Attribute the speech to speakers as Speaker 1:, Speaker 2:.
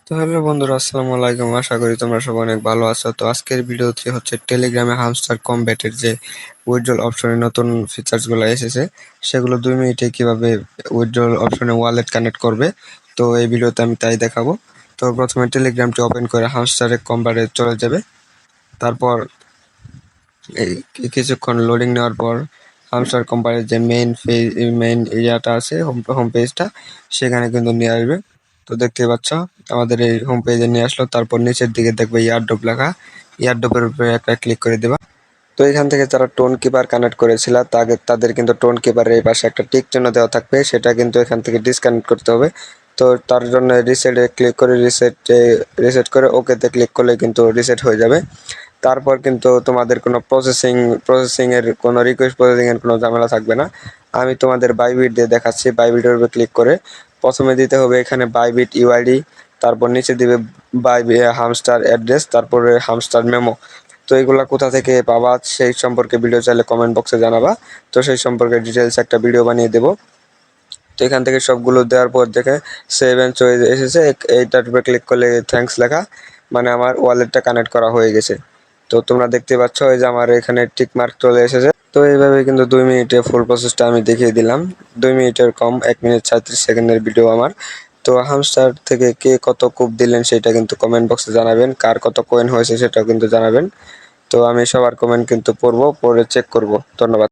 Speaker 1: তো হ্যালো বন্ধুরা, আসসালামু আলাইকুম। আশা করি তোমরা সবাই অনেক ভালো আছো। তো আজকের ভিডিওতে হচ্ছে টেলিগ্রামে হামস্টার কম্ব্যাটের যে উইথড্রল অপশনে নতুন ফিচার্স গুলো এসেছে, সেগুলো 2 মিনিটে কিভাবে উইথড্রল অপশনে ওয়ালেট কানেক্ট করবে, তো এই ভিডিওতে আমি তাই দেখাবো। তো প্রথমে টেলিগ্রামটি ওপেন করে হামস্টারে কম্ব্যাটে চলে যাবে। তারপর এই কিছুক্ষণ লোডিং নেওয়ার পর হামস্টার কোম্পানির যে মেইন এরিয়াটা আছে, হোম পেজটা, সেখানে কিন্তু নিয়ে আসবে। তো দেখতে পাচ্ছ আমাদের এই হোম পেজে নিয়ে আসলো। তারপর নিচের দিকে দেখবে ইয়ারড্রপ লেখা, ইয়ারড্রপের উপরে একটা ক্লিক করে দেবা। তো এখান থেকে যারা টোন কিপার কানেক্ট করেছিল তাদের কিন্তু টোন কিপারের এই পাশে একটা টিক চিহ্ন দেওয়া থাকবে, সেটা কিন্তু এখান থেকে ডিসকানেক্ট করতে হবে। তো তার জন্য রিসেটে ক্লিক করে রিসেট করে ওকেতে ক্লিক করলে কিন্তু রিসেট হয়ে যাবে। তারপর কিন্তু তোমাদের কোনো প্রসেসিংয়ের কোনো প্রসেসিংয়ের কোনো ঝামেলা থাকবে না। আমি তোমাদের বাইবিট দিয়ে দেখাচ্ছি। বাইবিটের উপরে ক্লিক করে প্রথমে দিতে হবে এখানে বাইবিট ইউআইডি, তারপর নিচে দিবে হামস্টার অ্যাড্রেস, তারপরে হামস্টার মেমো। তো এইগুলা কোথা থেকে পাবা সেই সম্পর্কে ভিডিও চাইলে কমেন্ট বক্সে জানাবা। তো সেই সম্পর্কে ডিটেলস একটা ভিডিও বানিয়ে দেবো। তো এখান থেকে সবগুলো দেওয়ার পর দেখে সেভ অ্যান্ড চলে এসেছে। এইটার উপরে ক্লিক করলে থ্যাঙ্কস লেখা, মানে আমার ওয়ালেটটা কানেক্ট করা হয়ে গেছে। তো তোমরা দেখতে পাচ্ছ এই যে আমার এখানে টিক মার্ক চলে এসেছে। তো এইভাবে কিন্তু 2 মিনিটে ফুল প্রসেসটা আমি দেখিয়ে দিলাম। 2 মিনিটের কম, 1 মিনিট 37 সেকেন্ডের ভিডিও আমার। তো হামস্টার থেকে কে কত কুপ দিলেন সেটা কিন্তু কমেন্ট বক্সে জানাবেন, কার কত কয়েন হয়েছে সেটাও কিন্তু জানাবেন। তো আমি সবার কমেন্ট কিন্তু পড়বো, পড়ে চেক করব। ধন্যবাদ।